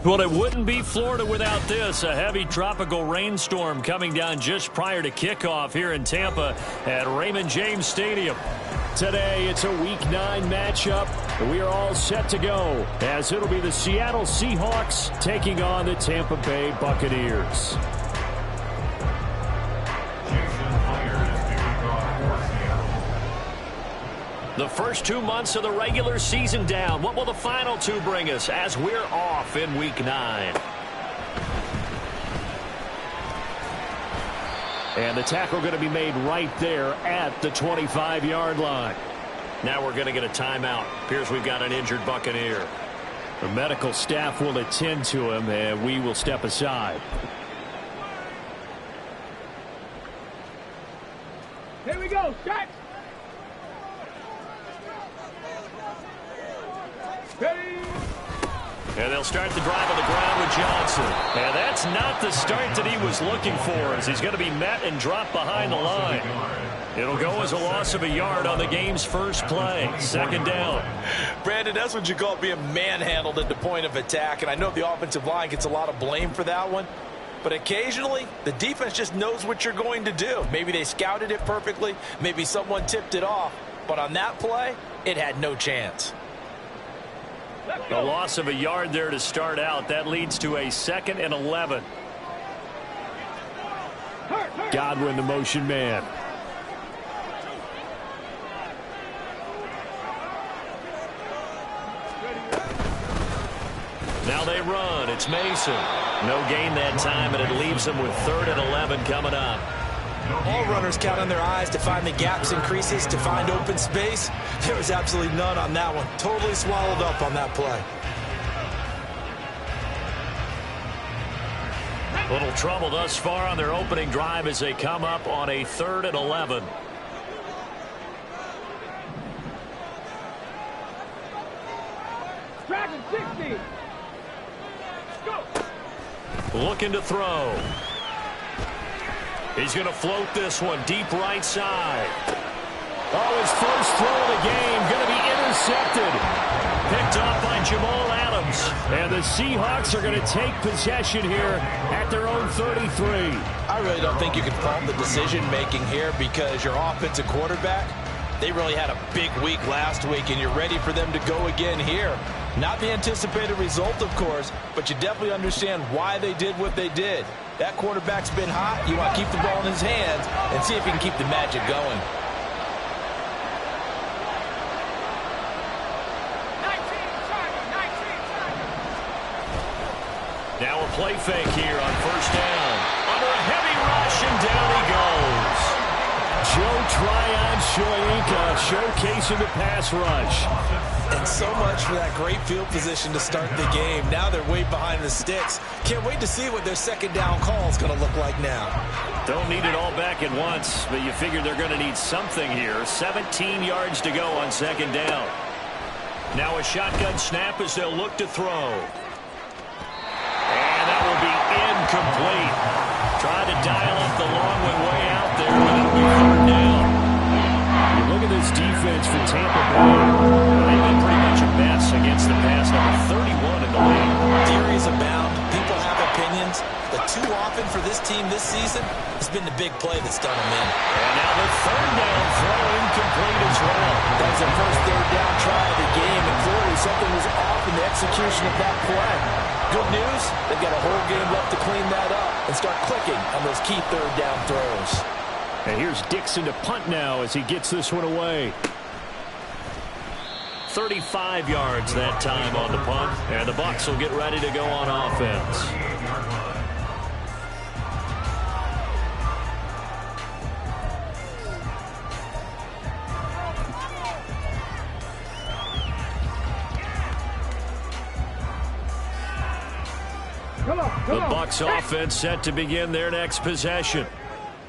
Well, it wouldn't be Florida without this. A heavy tropical rainstorm coming down just prior to kickoff here in Tampa at Raymond James Stadium. Today, it's a Week 9 matchup. We are all set to go as it'll be the Seattle Seahawks taking on the Tampa Bay Buccaneers. The first 2 months of the regular season down. What will the final 2 bring us as we're off in Week 9? And the tackle going to be made right there at the 25-yard line. Now we're going to get a timeout. Appears we've got an injured Buccaneer. The medical staff will attend to him, and we will step aside. Here we go, start. And they'll start the drive on the ground with Johnson. And that's not the start that he was looking for, as he's going to be met and dropped behind the line. It'll go as a loss of a yard on the game's first play. Second down. Brandon, that's what you call being manhandled at the point of attack. And I know the offensive line gets a lot of blame for that one. But occasionally, the defense just knows what you're going to do. Maybe they scouted it perfectly. Maybe someone tipped it off. But on that play, it had no chance. A loss of a yard there to start out. That leads to a 2nd and 11. Godwin, the motion man. Now they run. It's Mason. No gain that time, and it leaves them with 3rd and 11 coming up. All runners count on their eyes to find the gaps and creases, to find open space. There was absolutely none on that one. Totally swallowed up on that play. Little trouble thus far on their opening drive as they come up on a 3rd and 11. Dragon 60. Go. Looking to throw. He's going to float this one deep right side. Oh, his first throw of the game going to be intercepted. Picked off by Jamal Adams. And the Seahawks are going to take possession here at their own 33. I really don't think you can fault the decision-making here, because your offensive quarterback, they really had a big week last week, and you're ready for them to go again here. Not the anticipated result, of course, but you definitely understand why they did what they did. That quarterback's been hot. You want to keep the ball in his hands and see if he can keep the magic going. Now a play fake here on first down. Under a heavy rush, and down he goes. Joe Tryon-Shoyinka showcasing the pass rush. And so much for that great field position to start the game. Now they're way behind the sticks. Can't wait to see what their second down call is going to look like now. Don't need it all back at once, but you figure they're going to need something here. 17 yards to go on second down. Now a shotgun snap as they'll look to throw. And that will be incomplete. Tried to dial up the long one way out there, but it'll be third down. Look at this defense for Tampa Bay. They've been pretty much a mess against the pass, number 31 in the league. Theories abound. People have opinions. But too often for this team this season, it's been the big play that's done them in. And now the third down throw incomplete as well. That was the first third down try of the game, and clearly something was off in the execution of that play. Good news, they've got a whole game left to clean that up and start clicking on those key third down throws. And here's Dixon to punt now as he gets this one away. 35 yards that time on the punt, and the Bucs will get ready to go on offense. The Bucs offense set to begin their next possession.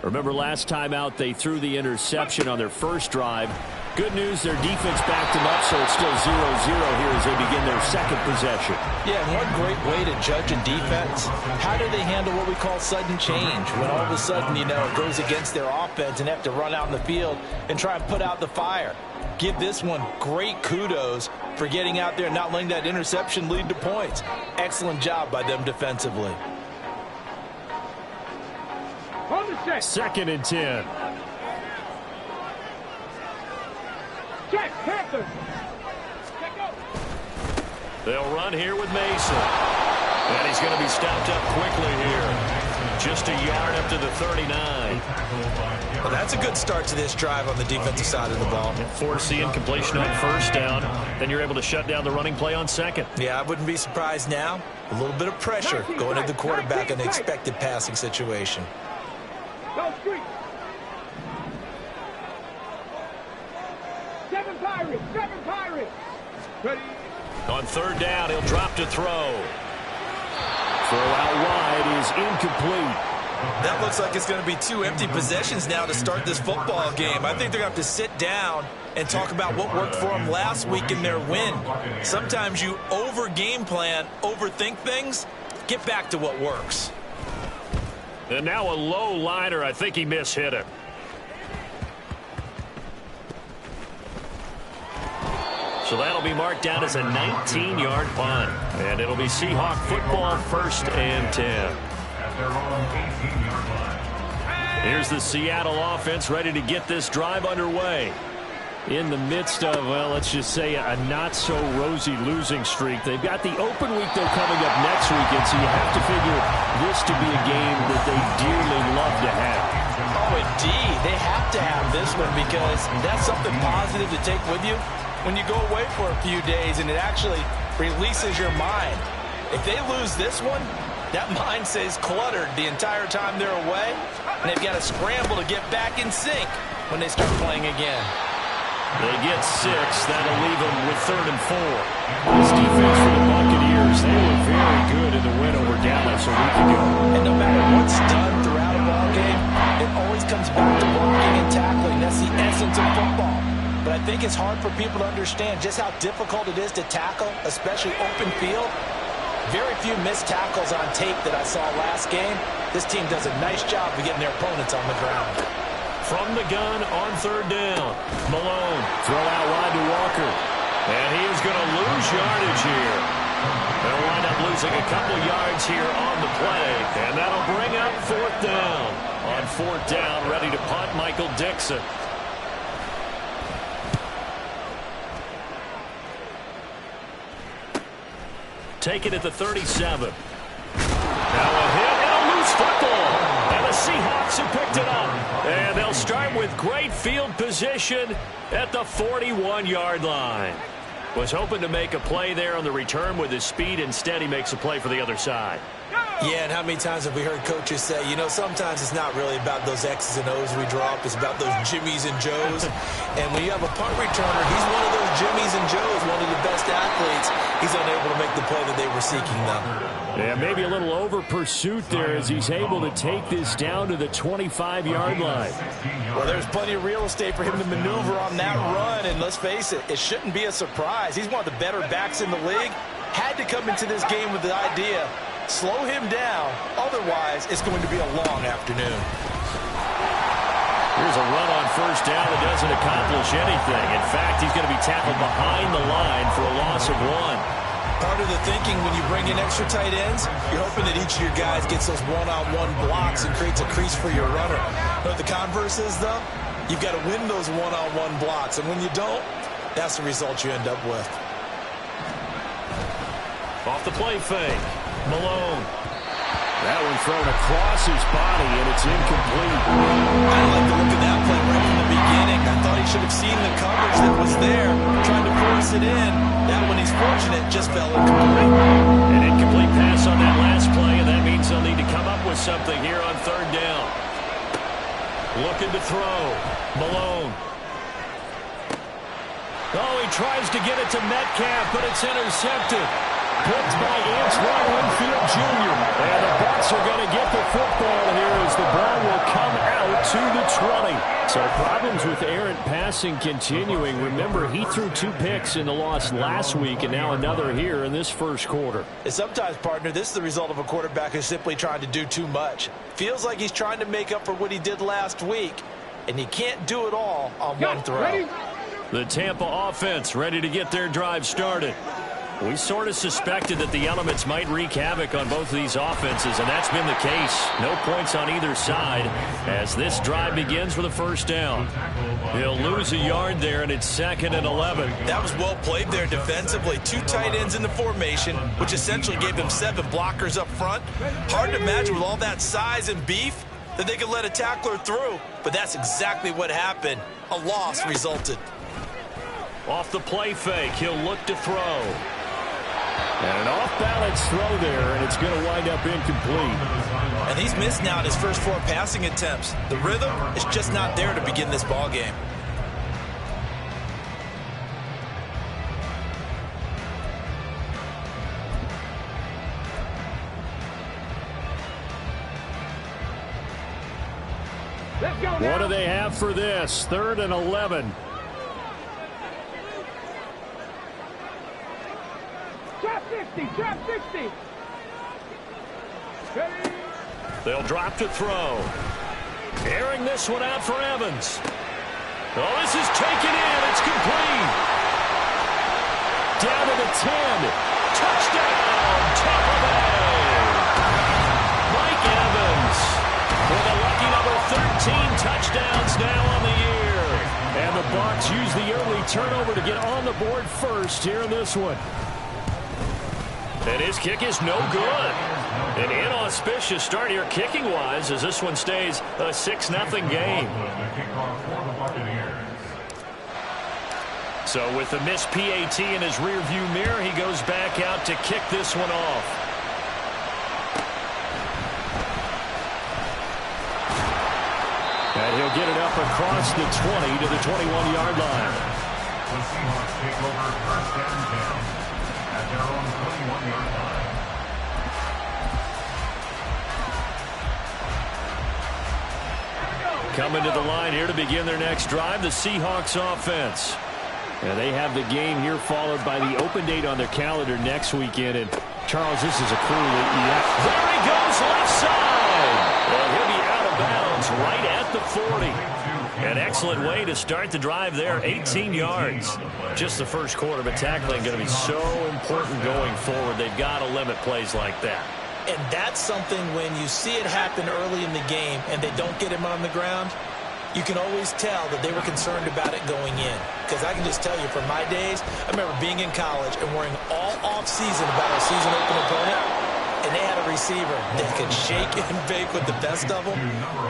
Remember last time out they threw the interception on their first drive. Good news, their defense backed them up, so it's still 0-0 here as they begin their second possession. Yeah, and one great way to judge a defense, how do they handle what we call sudden change? When all of a sudden, you know, it goes against their offense and have to run out in the field and try and put out the fire. Give this one great kudos for getting out there and not letting that interception lead to points. Excellent job by them defensively. On the set. 2nd and 10. Check, Panthers. Check go. They'll run here with Mason. And he's going to be stopped up quickly here. Just a yard up to the 39. Well, that's a good start to this drive on the defensive side of the ball. Force the incompletion on 1st down. Then you're able to shut down the running play on 2nd. Yeah, I wouldn't be surprised now. A little bit of pressure going to the quarterback in the expected passing situation. Go street. 7 Pirates. 7 Pirates. Ready. On 3rd down, he'll drop to throw. Throw out wide is incomplete. That looks like it's going to be 2 empty possessions now to start this football game. I think they're going to have to sit down and talk about what worked for them last week in their win. Sometimes you over-game plan, overthink things. Get back to what works. And now a low liner. I think he mishit it. So that'll be marked down as a 19-yard punt. And it'll be Seahawk football, 1st and 10. Here's the Seattle offense ready to get this drive underway. In the midst of, well, let's just say a not-so-rosy losing streak. They've got the open week, though, coming up next weekend, so you have to figure this to be a game that they dearly love to have. Oh, indeed. They have to have this one because that's something positive to take with you when you go away for a few days, and it actually releases your mind. If they lose this one, that mind stays cluttered the entire time they're away, and they've got to scramble to get back in sync when they start playing again. They get 6. That'll leave them with 3rd and 4. This defense for the Buccaneers, they were very good in the win over Dallas a week ago. And no matter what's done throughout a ball game, it always comes back to blocking and tackling. That's the essence of football. But I think it's hard for people to understand just how difficult it is to tackle, especially open field. Very few missed tackles on tape that I saw last game. This team does a nice job of getting their opponents on the ground. From the gun on 3rd down. Malone, throw out wide to Walker. And he is going to lose yardage here. They'll wind up losing a couple yards here on the play. And that'll bring up 4th down. On 4th down, ready to punt, Michael Dixon. Take it at the 37. Now a hit and a loose football. And the Seahawks have picked it up. And they'll start with great field position at the 41-yard line. Was hoping to make a play there on the return with his speed. Instead, he makes a play for the other side. Yeah, and how many times have we heard coaches say, you know, sometimes it's not really about those X's and O's we drop. It's about those Jimmies and Joes. And when you have a punt returner, he's one of those Jimmies and Joes, one of the best athletes. He's unable to make the play that they were seeking, though. Yeah, maybe a little over pursuit there as he's able to take this down to the 25-yard line. Well, there's plenty of real estate for him to maneuver on that run. And let's face it, it shouldn't be a surprise. He's one of the better backs in the league. Had to come into this game with the idea, slow him down. Otherwise, it's going to be a long afternoon. Here's a run on 1st down that doesn't accomplish anything. In fact, he's going to be tackled behind the line for a loss of 1. Part of the thinking when you bring in extra tight ends, you're hoping that each of your guys gets those one-on-one blocks and creates a crease for your runner. But the converse is, though, you've got to win those one-on-one blocks. And when you don't, that's the result you end up with. Off the play fake. Malone. That one thrown across his body, and it's incomplete. I like the look of that play right from the beginning. I thought he should have seen the coverage that was there, trying to force it in. That one, he's fortunate, just fell incomplete. An incomplete pass on that last play, and that means they'll need to come up with something here on 3rd down. Looking to throw. Malone. Oh, he tries to get it to Metcalf, but it's intercepted. Picked by Antoine Winfield Jr. And the Bucs are going to get the football here as the ball will come out to the 20. So problems with errant passing continuing. Remember, he threw 2 picks in the loss last week and now another here in this first quarter. And sometimes, partner, this is the result of a quarterback who's simply trying to do too much. Feels like he's trying to make up for what he did last week, and he can't do it all on one throw. Ready? The Tampa offense ready to get their drive started. We sort of suspected that the elements might wreak havoc on both of these offenses, and that's been the case. No points on either side as this drive begins with a first down. He'll lose a yard there, and it's 2nd and 11. That was well played there defensively. 2 tight ends in the formation, which essentially gave them 7 blockers up front. Hard to imagine with all that size and beef that they could let a tackler through, but that's exactly what happened. A loss resulted. Off the play fake, he'll look to throw. And an off-balance throw there, and it's going to wind up incomplete. And he's missed now in his first 4 passing attempts. The rhythm is just not there to begin this ball game. Let's go now. What do they have for this? 3rd and 11. Trap 60, trap 60. Ready? They'll drop to throw. Airing this one out for Evans. Oh, this is taken in. It's complete. Down to the 10. Touchdown, Tampa Bay. Mike Evans with a lucky number 13 touchdowns now on the year. And the Bucs use the early turnover to get on the board first here in this one. And his kick is no good. An inauspicious start here kicking-wise as this one stays a 6-0 game. So with the missed PAT in his rearview mirror, he goes back out to kick this one off. And he'll get it up across the 20 to the 21-yard line. The Seahawks take over 1st and 10 at their own 21-yard line. Coming to the line here to begin their next drive, the Seahawks offense. And they have the game here followed by the open date on their calendar next weekend. And Charles, this is a cool there he goes left side. And he'll be out of bounds right at the 40. An excellent way to start the drive there, 18 yards. Just the first quarter, but tackling going to be so important going forward. They've got to limit plays like that. And that's something when you see it happen early in the game and they don't get him on the ground, you can always tell that they were concerned about it going in. Because I can just tell you from my days, I remember being in college and worrying all off-season about our season-open opponent, and they had a receiver that could shake and bake with the best of them.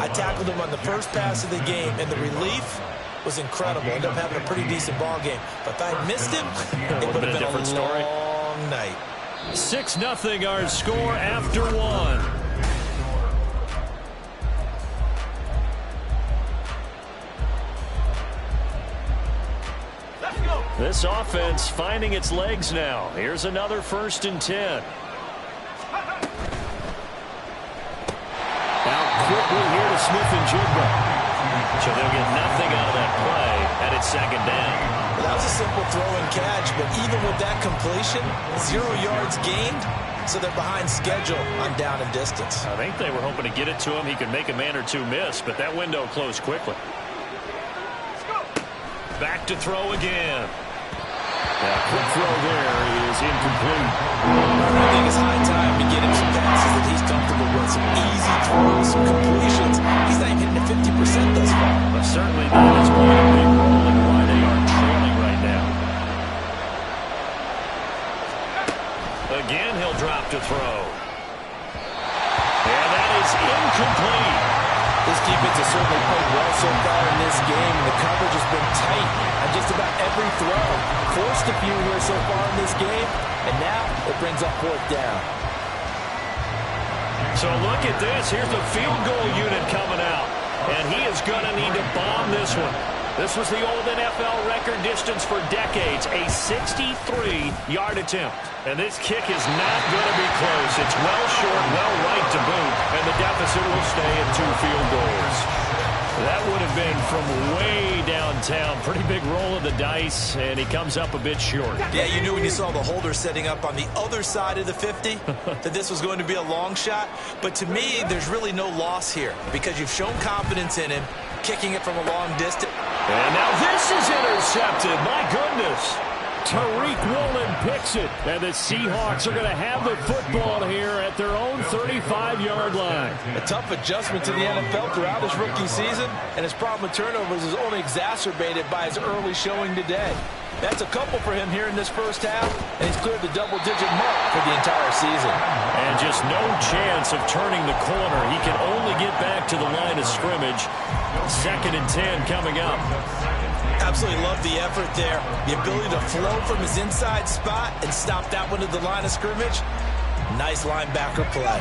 I tackled him on the first pass of the game, and the relief was incredible. Ended up having a pretty decent ball game. But if I had missed him, it would have been a long night. 6-0 our score after one. Let's go. This offense finding its legs now. Here's another 1st and 10. Out quickly here to Smith and Jigba. So they'll get nothing out of that play, and it's 2nd down. Well, that was a simple throw and catch, but even with that completion, 0 yards gained, so they're behind schedule on down and distance. I think they were hoping to get it to him. He could make a man or two miss, but that window closed quickly. Back to throw again. That quick throw there is incomplete. I think it's high time to get him some passes that he's comfortable with, some easy throws, some completions. He's not even hitting the 50% thus far. But certainly that is playing a big role in why they are trailing right now. Again, he'll drop to throw. And that is incomplete. This defense has certainly played well so far in this game, and the coverage has been tight on just about every throw. Forced a few here so far in this game, and now it brings up 4th down. So look at this. Here's the field goal unit coming out, and he is going to need to bomb this one. This was the old NFL record distance for decades, a 63-yard attempt. And this kick is not going to be close. It's well short, well right to boot, and the deficit will stay at 2 field goals. That would have been from way downtown. Pretty big roll of the dice, and he comes up a bit short. Yeah, you knew when you saw the holder setting up on the other side of the 50 that this was going to be a long shot. But to me, there's really no loss here because you've shown confidence in him, kicking it from a long distance. And now this is intercepted. My goodness. Tariq Woolen picks it, and the Seahawks are going to have the football here at their own 35-yard line. A tough adjustment to the NFL throughout his rookie season, and his problem with turnovers is only exacerbated by his early showing today. That's a couple for him here in this first half, and he's cleared the double-digit mark for the entire season. And just no chance of turning the corner. He can only get back to the line of scrimmage. 2nd and 10 coming up. Absolutely love the effort there. The ability to flow from his inside spot and stop that one at the line of scrimmage. Nice linebacker play.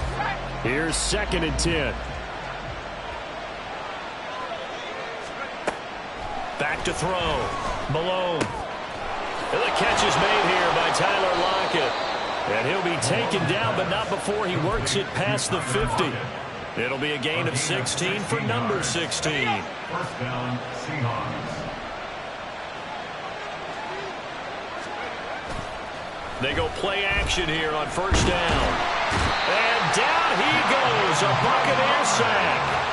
Here's 2nd and 10. Back to throw. Malone. And the catch is made here by Tyler Lockett. And he'll be taken down, but not before he works it past the 50. It'll be a gain of 16 for number 16. First down, Seahawks. They go play action here on 1st down. And down he goes. A Buccaneer sack.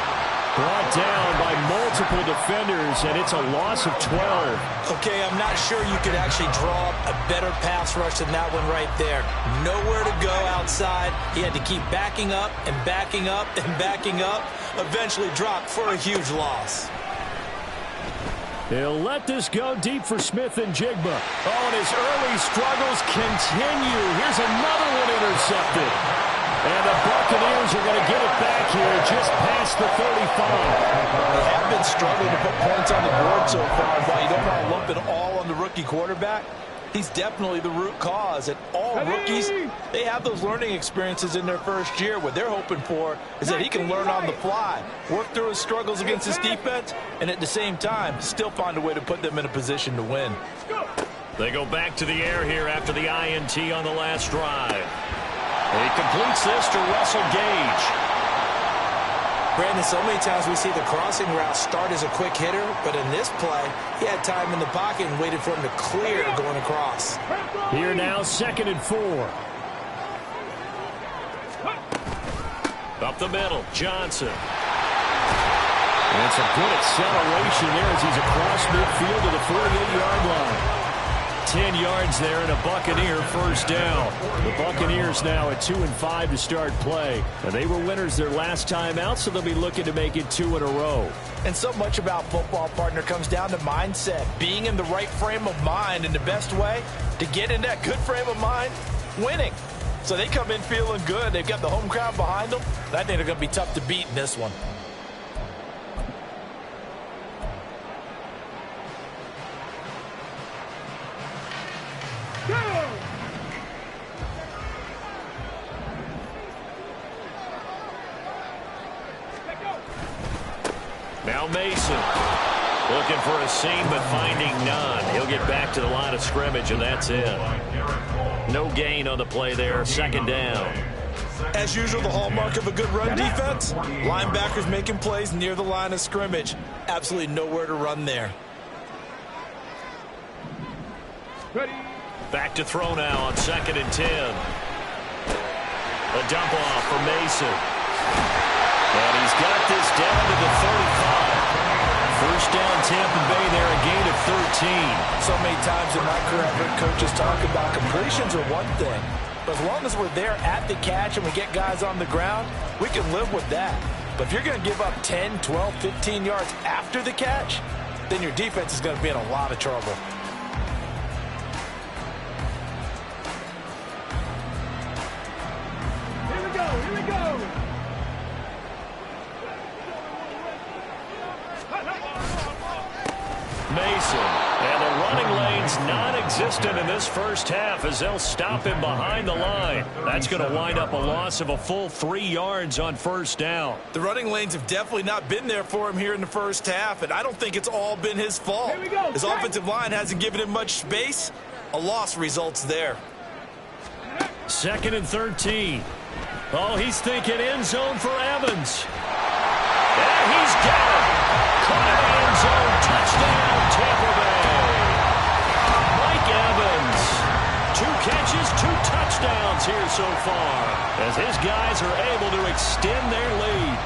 Brought down by multiple defenders, and it's a loss of 12. Okay, I'm not sure you could actually draw up a better pass rush than that one right there. Nowhere to go outside. He had to keep backing up and backing up and backing up. Eventually dropped for a huge loss. He'll let this go deep for Smith and Jigba. Oh, and his early struggles continue. Here's another one intercepted. And the Buccaneers are going to get it back here just past the 35. They have been struggling to put points on the board so far. While you don't want to lump it all on the rookie quarterback, he's definitely the root cause. And all rookies, they have those learning experiences in their first year. What they're hoping for is that he can learn on the fly, work through his struggles against his defense, and at the same time, still find a way to put them in a position to win. They go back to the air here after the INT on the last drive. He completes this to Russell Gage. Brandon, so many times we see the crossing route start as a quick hitter, but in this play, he had time in the pocket and waited for him to clear going across. Here now, 2nd and 4. Up the middle, Johnson. And some good acceleration there as he's across midfield to the 48-yard line. 10 yards there and a Buccaneer first down. The Buccaneers now at 2-5 to start play. And they were winners their last time out, so they'll be looking to make it 2 in a row. And so much about football, partner, comes down to mindset. Being in the right frame of mind, and the best way to get in that good frame of mind, winning. So they come in feeling good. They've got the home crowd behind them. I think they're going to be tough to beat in this one. Now Mason looking for a seam but finding none. He'll get back to the line of scrimmage, and that's it. No gain on the play there. 2nd down. As usual, the hallmark of a good run defense, linebackers making plays near the line of scrimmage. Absolutely nowhere to run there. Back to throw now on 2nd and 10. A dump off for Mason. And he's got this down to the 35. First down, Tampa Bay there, a gain of 13. So many times in my career, I've heard coaches talk about completions are one thing. But as long as we're there at the catch and we get guys on the ground, we can live with that. But if you're going to give up 10, 12, 15 yards after the catch, then your defense is going to be in a lot of trouble. Here we go, here we go. Mason, and the running lane's non-existent in this first half as they'll stop him behind the line. That's going to wind up a loss of a full 3 yards on 1st down. The running lanes have definitely not been there for him here in the first half, and I don't think it's all been his fault. Here we go. His offensive line hasn't given him much space. A loss results there. 2nd and 13. Oh, he's thinking end zone for Evans. And he's got it. here so far as his guys are able to extend their lead.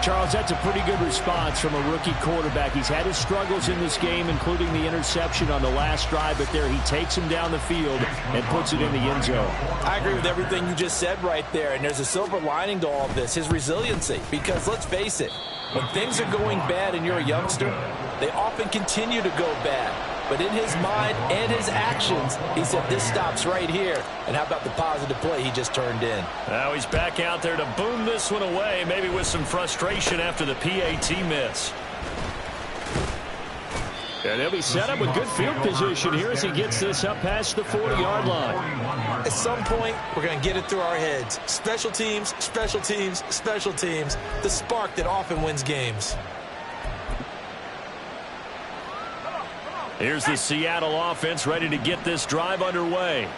Charles, that's a pretty good response from a rookie quarterback. He's had his struggles in this game, including the interception on the last drive, but there he takes him down the field and puts it in the end zone. I agree with everything you just said right there, and there's a silver lining to all of this, his resiliency. Because let's face it, when things are going bad and you're a youngster, they often continue to go bad. But in his mind and his actions, he said this stops right here. And how about the positive play he just turned in? Now he's back out there to boom this one away, maybe with some frustration after the PAT miss. And he'll be set up with good field position here as he gets this up past the 40-yard line. At some point, we're going to get it through our heads. Special teams, special teams, special teams. The spark that often wins games. Here's the Seattle offense ready to get this drive underway.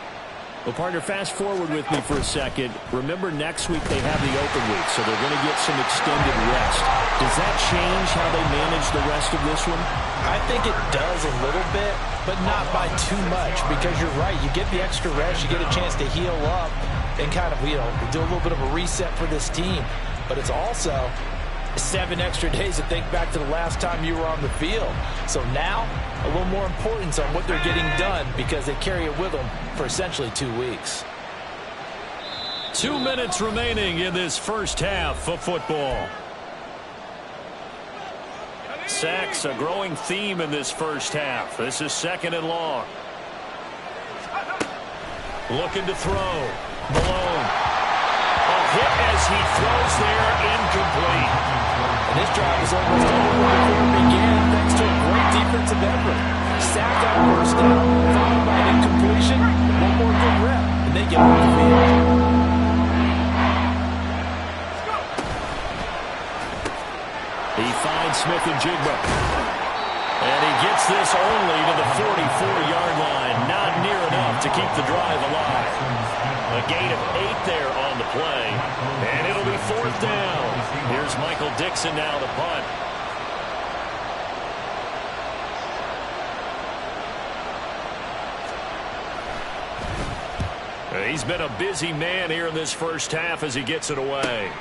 Well, partner, fast forward with me for a second. Remember, next week they have the open week, so they're going to get some extended rest. Does that change how they manage the rest of this one? I think it does a little bit, but not by too much, because you're right. You get the extra rest. You get a chance to heal up and kind of, do a little bit of a reset for this team. But it's also 7 extra days to think back to the last time you were on the field. So now, a little more importance on what they're getting done because they carry it with them for essentially 2 weeks. 2 minutes remaining in this first half of football. Sacks, a growing theme in this first half. This is 2nd and long. Looking to throw. Malone. A hit as he throws there, incomplete. And this drive is almost over before it began thanks to a great defensive effort. Sacked on first down, followed by an incompletion. One more good rep, and they get off the field. He finds Smith and Jigba. And he gets this only to the 44-yard line. Not near enough to keep the drive alive. A gain of 8 there on the play. And it'll be 4th down. Here's Michael Dixon now to punt. He's been a busy man here in this first half as he gets it away.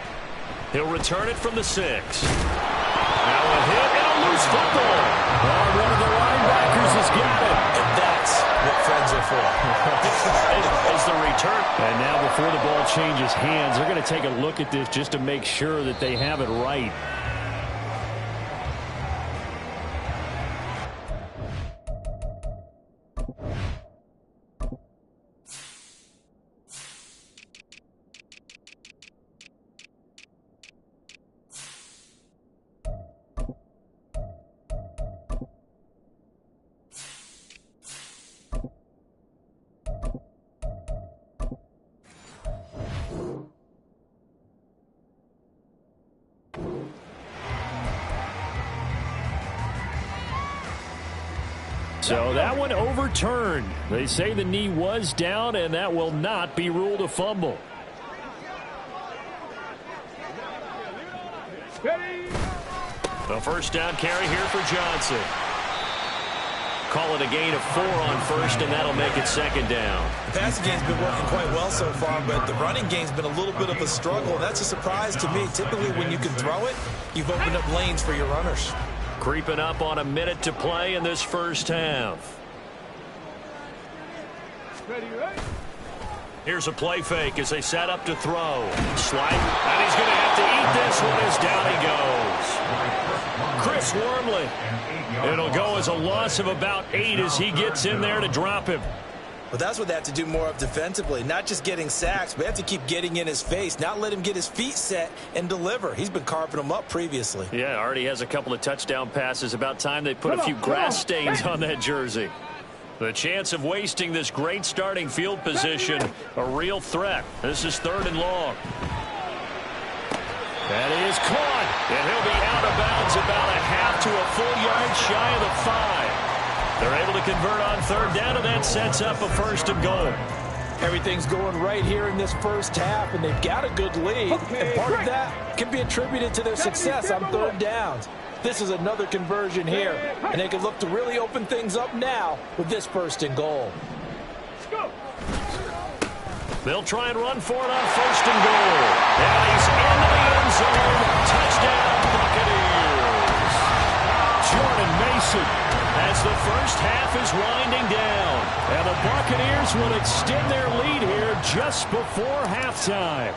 He'll return it from the 6. Now a hit and a loose football. Oh, one of the linebackers has got it. And that's what friends are for. As the return. And now before the ball changes hands, they're going to take a look at this just to make sure that they have it right. So that one overturned. They say the knee was down, and that will not be ruled a fumble. The first down carry here for Johnson. Call it a gain of 4 on first, and that'll make it 2nd down. The passing game's been working quite well so far, but the running game's been a little bit of a struggle. That's a surprise to me. Typically, when you can throw it, you've opened up lanes for your runners. Creeping up on a minute to play in this first half. Here's a play fake as they set up to throw. Slide, and he's going to have to eat this one as down he goes. Chris Wormley. It'll go as a loss of about 8 as he gets in there to drop him. But that's what they have to do more of defensively. Not just getting sacks, but they have to keep getting in his face. Not let him get his feet set and deliver. He's been carving them up previously. Yeah, already has a couple of touchdown passes. About time they put a few grass stains on that jersey. The chance of wasting this great starting field position, a real threat. This is 3rd and long. That is caught, and he'll be out of bounds about a half to a full yard shy of the 5. They're able to convert on 3rd down, and that sets up a 1st and goal. Everything's going right here in this first half, and they've got a good lead. And part of that can be attributed to their success on 3rd downs. This is another conversion here, and they can look to really open things up now with this 1st and goal. Let's go. They'll try and run for it on 1st and goal. And he's into the end zone. Touchdown, Buccaneers. Jordan Mason as the first half is winding down. And the Buccaneers will extend their lead here just before halftime.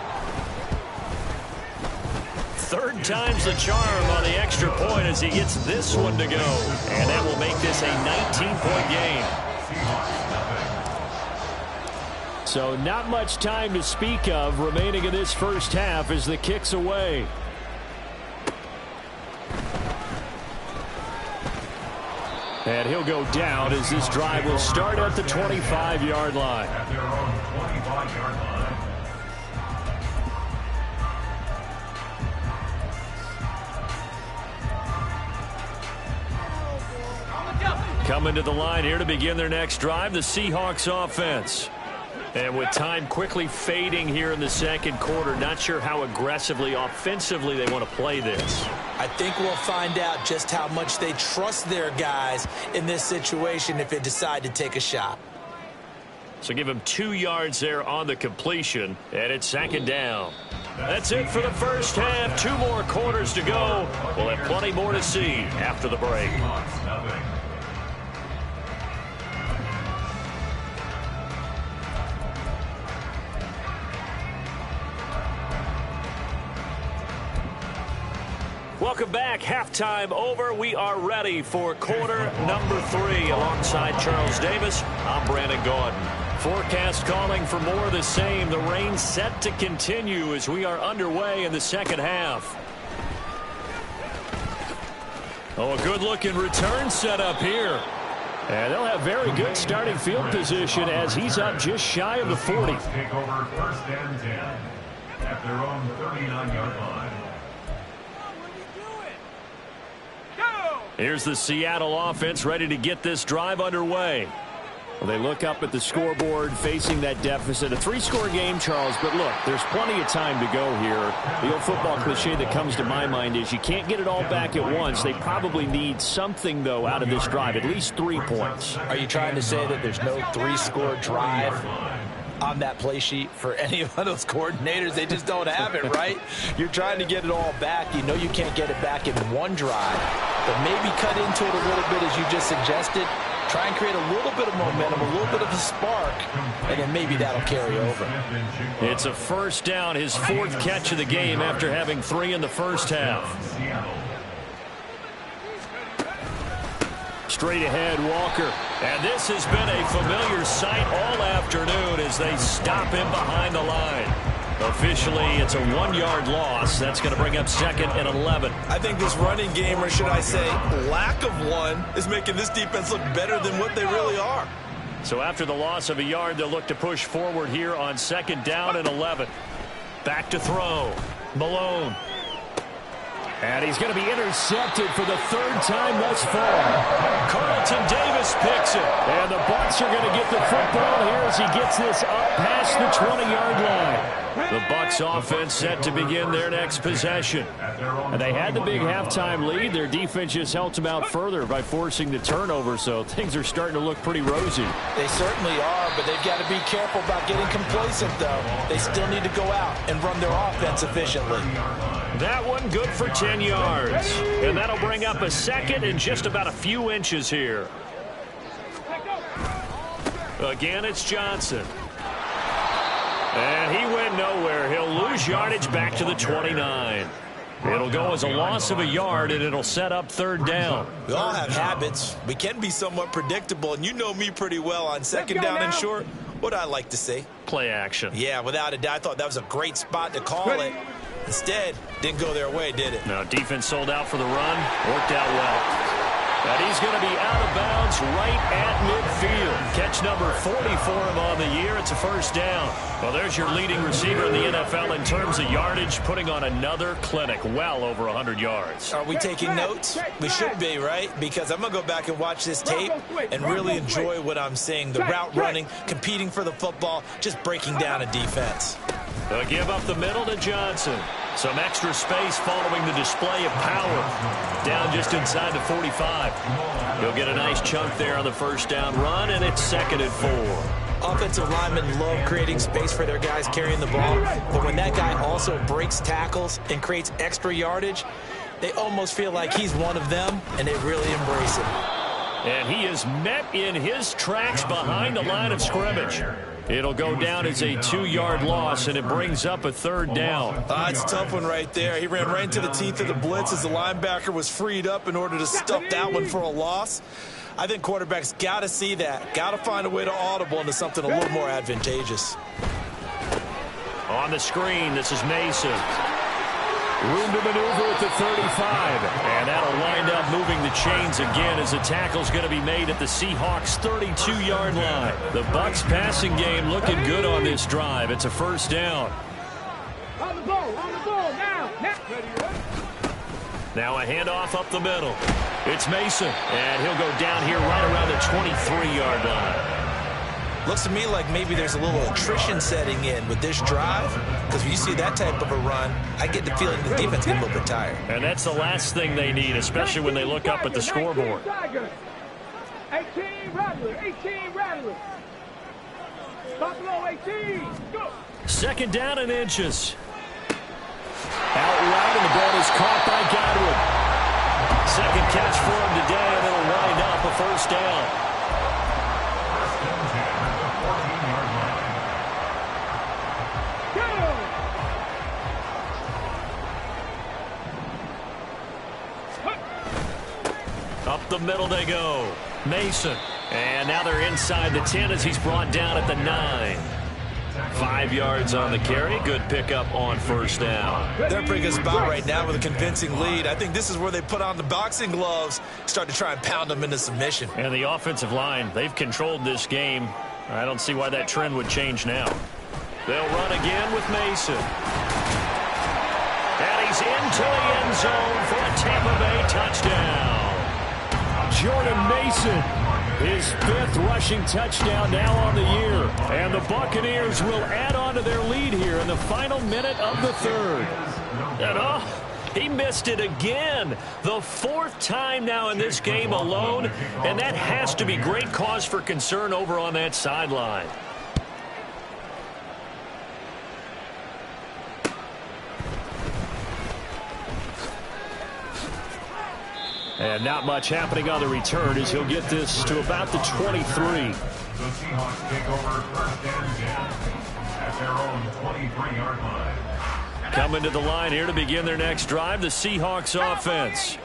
Third time's the charm on the extra point as he gets this one to go. And that will make this a 19-point game. So not much time to speak of remaining in this first half as the kick's away. And he'll go down as this drive will start at the 25-yard line. At their own 25-yard line. Coming to the line here to begin their next drive, the Seahawks offense. And with time quickly fading here in the second quarter, not sure how aggressively, offensively they want to play this. I think we'll find out just how much they trust their guys in this situation if they decide to take a shot. So give him 2 yards there on the completion, and it's 2nd down. That's it for the first half. 2 more quarters to go. We'll have plenty more to see after the break. Welcome back. Halftime over. We are ready for quarter number 3. Alongside Charles Davis, I'm Brandon Gordon. Forecast calling for more of the same. The rain set to continue as we are underway in the second half. Oh, a good-looking return set up here. And they'll have very good starting field position as he's up just shy of the 40. Take over 1st and 10 at their own 39-yard line. Here's the Seattle offense ready to get this drive underway. Well, they look up at the scoreboard facing that deficit. A 3-score game, Charles, but look, there's plenty of time to go here. The old football cliche that comes to my mind is you can't get it all back at once. They probably need something, though, out of this drive, at least 3 points. Are you trying to say that there's no 3-score drive on that play sheet for any of those coordinators? They just don't have it, right? You're trying to get it all back. You know you can't get it back in one drive, but maybe cut into it a little bit as you just suggested. Try and create a little bit of momentum, a little bit of a spark, and then maybe that'll carry over. It's a 1st down, his 4th catch of the game after having 3 in the first half. Straight ahead, Walker. And this has been a familiar sight all afternoon as they stop him behind the line. Officially, it's a 1-yard loss. That's going to bring up 2nd and 11. I think this running game, or should I say lack of one, is making this defense look better than what they really are. So after the loss of a yard, they'll look to push forward here on 2nd down and 11. Back to throw. Malone. And he's going to be intercepted for the 3rd time thus far. Carlton Davis picks it. And the Bucs are going to get the football here as he gets this up past the 20-yard line. The Bucs offense set to begin their next possession. And they had the big halftime lead. Their defense just helped them out further by forcing the turnover, so things are starting to look pretty rosy. They certainly are, but they've got to be careful about getting complacent, though. They still need to go out and run their offense efficiently. That one good for 10 yards. And that'll bring up a 2nd and just about a few inches here. Again, it's Johnson. And he went nowhere. He'll lose yardage back to the 29. It'll go as a loss of a yard, and it'll set up 3rd down. We all have habits. We can be somewhat predictable, and you know me pretty well on 2nd down and short. What I like to see. Play action. Yeah, without a doubt. I thought that was a great spot to call it. Instead, didn't go their way, did it? No, defense sold out for the run. Worked out well. And he's going to be out of bounds right at midfield. Catch number 40 for him on the year. It's a 1st down. Well, there's your leading receiver in the NFL in terms of yardage, putting on another clinic, well over 100 yards. Are we taking notes? We should be, right? Because I'm going to go back and watch this tape and really enjoy what I'm seeing. The route running, competing for the football, just breaking down a defense. They'll give up the middle to Johnson. Some extra space following the display of power. Down just inside the 45. He'll get a nice chunk there on the 1st down run, and it's 2nd and 4. Offensive linemen love creating space for their guys carrying the ball, but when that guy also breaks tackles and creates extra yardage, they almost feel like he's one of them, and they really embrace it. And he is met in his tracks behind the line of scrimmage. It'll go down as a 2-yard loss, and it brings up a 3rd down. It's a tough one right there. He ran right into the teeth of the blitz as the linebacker was freed up in order to stuff that one for a loss. I think quarterbacks got to see that. Got to find a way to audible into something a little more advantageous. On the screen, this is Mason. Room to maneuver at the 35. And that'll wind up moving the chains again as the tackle's going to be made at the Seahawks' 32-yard line. The Bucs passing game looking good on this drive. It's a 1st down. On the ball, now. Now a handoff up the middle. It's Mason, and he'll go down here right around the 23-yard line. Looks to me like maybe there's a little attrition setting in with this drive, because when you see that type of a run, I get the feeling the defense gets a little bit tired. And that's the last thing they need, especially when they look up at the scoreboard. 18 Rattler. Buffalo 18. Go. 2nd down and inches. Out right, and the ball is caught by Godwin. 2nd catch for him today, and it'll wind up a 1st down. Up the middle they go. Mason. And now they're inside the 10 as he's brought down at the 9. 5 yards on the carry. Good pickup on 1st down. They're in a pretty good spot right now with a convincing lead. I think this is where they put on the boxing gloves, start to try and pound them into submission. And the offensive line, they've controlled this game. I don't see why that trend would change now. They'll run again with Mason. And he's into the end zone for a Tampa Bay touchdown. Jordan Mason, his 5th rushing touchdown now on the year. And the Buccaneers will add on to their lead here in the final minute of the 3rd. And he missed it again. The 4th time now in this game alone. And that has to be great cause for concern over on that sideline. And not much happening on the return as he'll get this to about the 23. The Seahawks take over 1st and 10 at their own 23-yard line. Coming to the line here to begin their next drive, the Seahawks offense.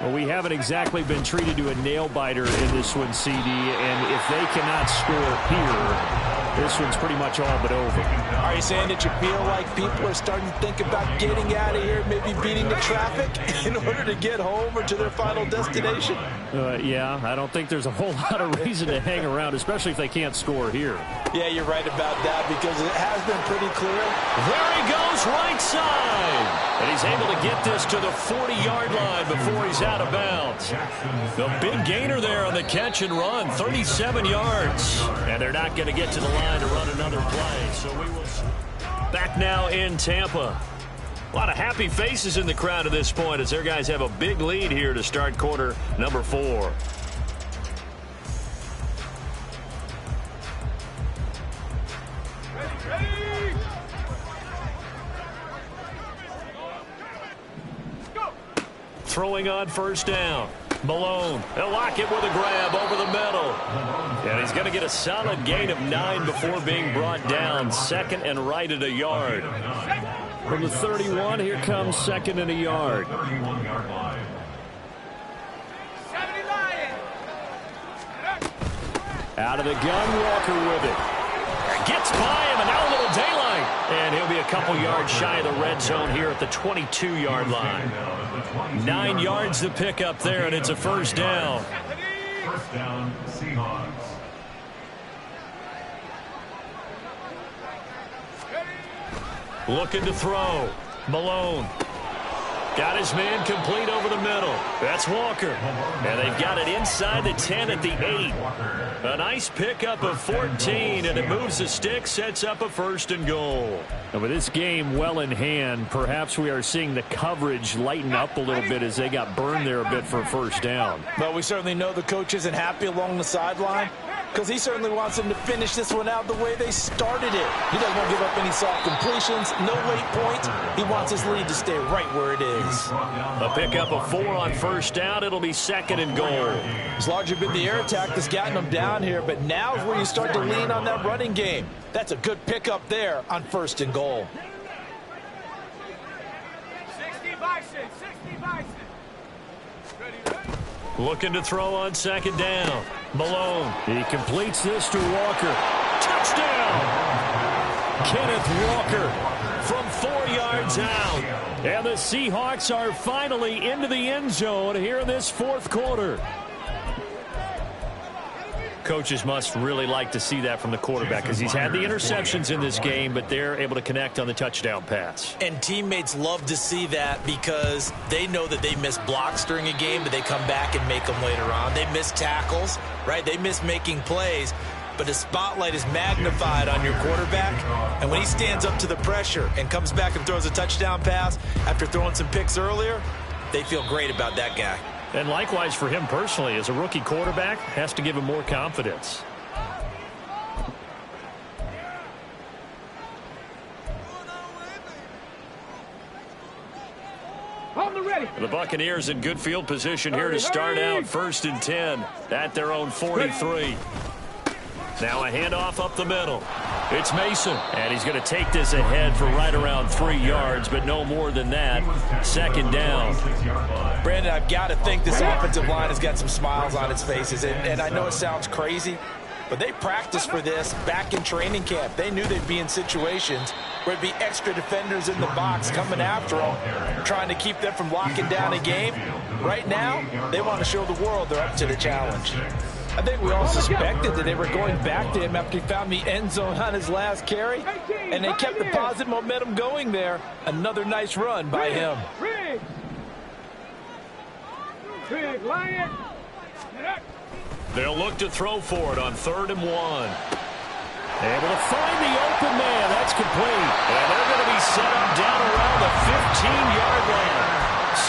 Well, we haven't exactly been treated to a nail-biter in this one, CD, and if they cannot score here, this one's pretty much all but over. Are you saying that you feel like people are starting to think about getting out of here, maybe beating the traffic in order to get home or to their final destination? Yeah, I don't think there's a whole lot of reason to hang around, especially if they can't score here. Yeah, you're right about that because it has been pretty clear. There he goes, right side. And he's able to get this to the 40-yard line before he's out of bounds. The big gainer there on the catch and run, 37 yards. And they're not going to get to the line to run another play. So we will back now in Tampa. A lot of happy faces in the crowd at this point as their guys have a big lead here to start quarter number 4. Throwing on 1st down. Malone. They'll lock it with a grab over the middle. And he's going to get a solid gain of 9 before being brought down. 2nd and right at a yard. From the 31, here comes 2nd and a yard. Out of the gun, Walker with it. Gets by him, and now a little daylight. And he'll be a couple yards shy of the red zone here at the 22-yard line. 9 yards to pick up there, and it's a 1st down. 1st down, Seahawks. Looking to throw. Malone. Got his man complete over the middle. That's Walker. And they've got it inside the 10 at the 8. A nice pickup of 14, and it moves the stick, sets up a 1st and goal. And with this game well in hand, perhaps we are seeing the coverage lighten up a little bit as they got burned there a bit for a 1st down. Well, we certainly know the coach isn't happy along the sideline. Because he certainly wants them to finish this one out the way they started it. He doesn't want to give up any soft completions, no late points. He wants his lead to stay right where it is. A pickup of 4 on first down. It'll be 2nd and goal. It's largely been the air attack that's gotten them down here, but now is where you start to lean on that running game. That's a good pickup there on 1st and goal. 60 Bison, 60 Bison. Ready? Looking to throw on 2nd down. Malone. He completes this to Walker. Touchdown! Kenneth Walker from 4 yards out. And the Seahawks are finally into the end zone here in this 4th quarter. Coaches must really like to see that from the quarterback because he's had the interceptions in this game, but they're able to connect on the touchdown pass. And teammates love to see that because they know that they miss blocks during a game, but they come back and make them later on. They miss tackles, right? They miss making plays, but the spotlight is magnified on your quarterback. And when he stands up to the pressure and comes back and throws a touchdown pass after throwing some picks earlier, they feel great about that guy. And likewise for him personally, as a rookie quarterback, has to give him more confidence. The Buccaneers in good field position here to start out 1st and 10 at their own 43. Now a handoff up the middle. It's Mason, and he's going to take this ahead for right around 3 yards, but no more than that. 2nd down. Brandon, I've got to think this offensive line has got some smiles on its faces, and I know it sounds crazy, but they practiced for this back in training camp. They knew they'd be in situations where it'd be extra defenders in the box coming after them, trying to keep them from locking down a game. Right now, they want to show the world they're up to the challenge. I think we all suspected that they were going back to him after he found the end zone on his last carry, and they kept the positive momentum going there. Another nice run by him. Big Lion. They'll look to throw for it on 3rd and 1. Able to find the open man. That's complete. And they're going to be set up down around the 15-yard line.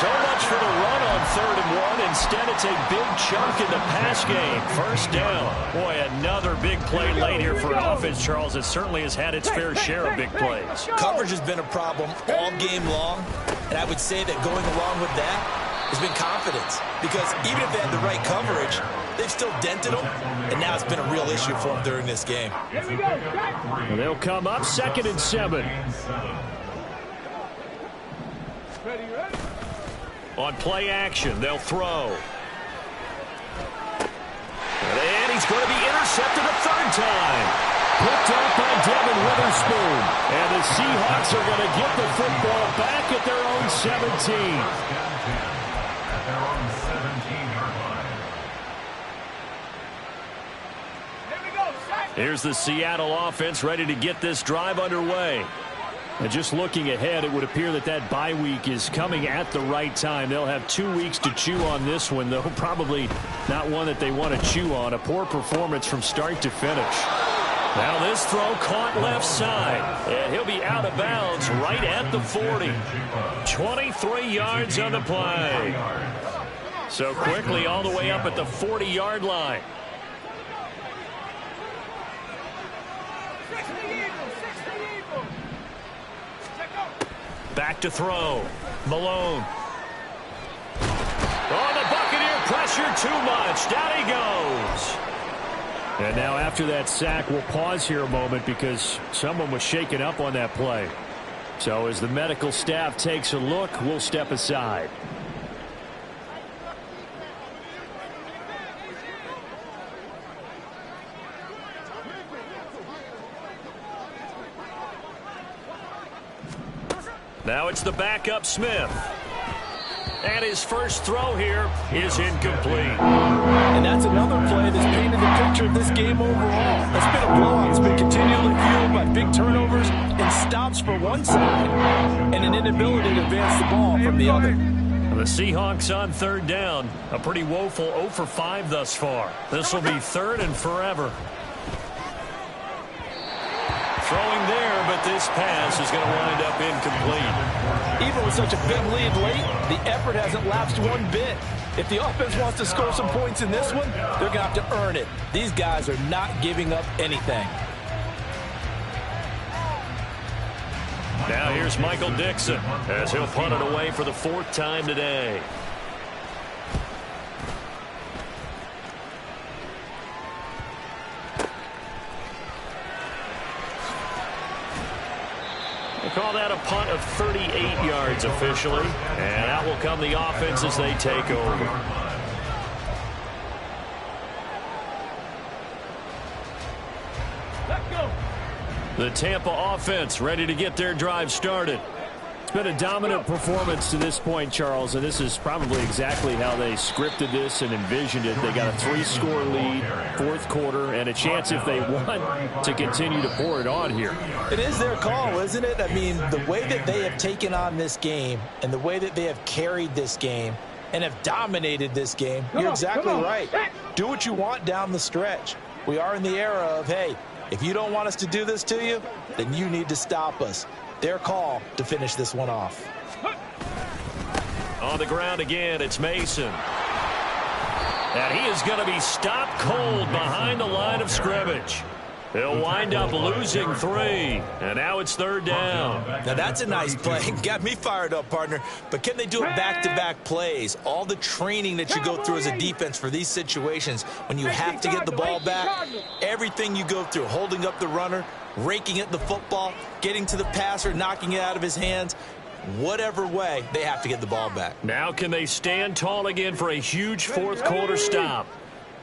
So much for the run on 3rd and 1. Instead, it's a big chunk in the pass game. 1st down. Boy, another big play late here for an offense, Charles. It certainly has had its fair share of big plays. Coverage has been a problem all game long, and I would say that going along with that has been confidence, because even if they had the right coverage, they've still dented them, and now it's been a real issue for them during this game. And they'll come up 2nd and 7. On play action, they'll throw. And he's going to be intercepted a 3rd time. Picked up by Devin Witherspoon. And the Seahawks are going to get the football back at their own 17. Here's the Seattle offense ready to get this drive underway. And just looking ahead, it would appear that that bye week is coming at the right time. They'll have 2 weeks to chew on this one, though probably not one that they want to chew on. A poor performance from start to finish. Now this throw caught left side, and he'll be out of bounds right at the 40. 23 yards on the play. So quickly all the way up at the 40-yard line. Back to throw. Malone. Oh, the Buccaneer pressure too much. Down he goes. And now after that sack, we'll pause here a moment because someone was shaken up on that play. So as the medical staff takes a look, we'll step aside. Now it's the backup Smith. And his first throw here is incomplete. And that's another play that's painted the picture of this game overall. It's been a blowout. It's been continually fueled by big turnovers and stops for one side and an inability to advance the ball from the other. The Seahawks on 3rd down. A pretty woeful 0 for 5 thus far. This will be 3rd and forever. Throwing there, but this pass is going to wind up incomplete. Even with such a big lead late, the effort hasn't lapsed one bit. If the offense wants to score some points in this one, they're going to have to earn it. These guys are not giving up anything. Now here's Michael Dixon as he'll punt it away for the 4th time today. They call that a punt of 38 yards officially, and out will come the offense as they take over. The Tampa offense ready to get their drive started. It's been a dominant performance to this point, Charles, and this is probably exactly how they scripted this and envisioned it. They got a 3-score lead, 4th quarter, and a chance if they want to continue to pour it on here. It is their call, isn't it? I mean, the way that they have taken on this game and the way that they have carried this game and have dominated this game, you're exactly right. Do what you want down the stretch. We are in the era of, hey, if you don't want us to do this to you, then you need to stop us. Their call to finish this one off. On the ground again, it's Mason. And he is going to be stopped cold behind the line of scrimmage. He'll wind up losing 3, and now it's 3rd down. Now that's a nice play. Got me fired up, partner. But can they do it back-to-back plays? All the training that you go through as a defense for these situations, when you have to get the ball back, everything you go through, holding up the runner, raking at the football, getting to the passer, knocking it out of his hands, whatever way, they have to get the ball back. Now can they stand tall again for a huge 4th quarter stop?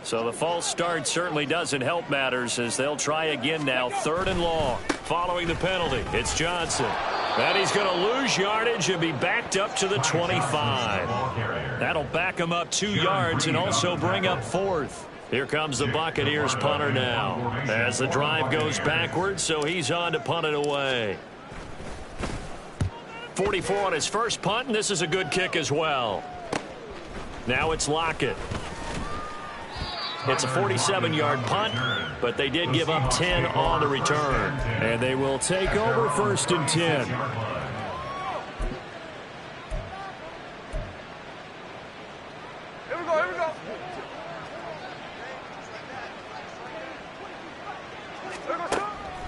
So the false start certainly doesn't help matters as they'll try again now, 3rd and long. Following the penalty, it's Johnson. And he's going to lose yardage and be backed up to the 25. That'll back him up 2 yards and also bring up 4th. Here comes the Buccaneers punter now as the drive goes backwards, so he's on to punt it away. 44 on his first punt, and this is a good kick as well. Now it's Lockett. It's a 47-yard punt, but they did give up 10 on the return. And they will take over 1st and 10. Here we go, here we go.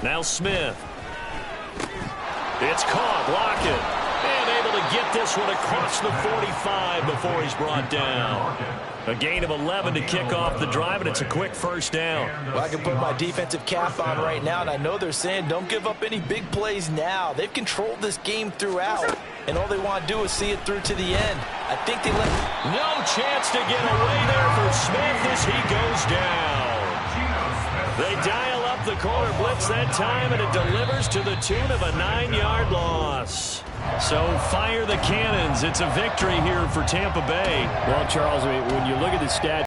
Now Smith. It's caught. Lockett. And able to get this one across the 45 before he's brought down. A gain of 11 to kick off the drive, and it's a quick 1st down. Well, I can put my defensive cap on right now, and I know they're saying don't give up any big plays now. They've controlled this game throughout, and all they want to do is see it through to the end. I think they let... No chance to get away there for Smith as he goes down. They dial up the corner blitz that time, and it delivers to the tune of a 9-yard loss. So fire the cannons. It's a victory here for Tampa Bay. Well, Charles, when you look at the stats,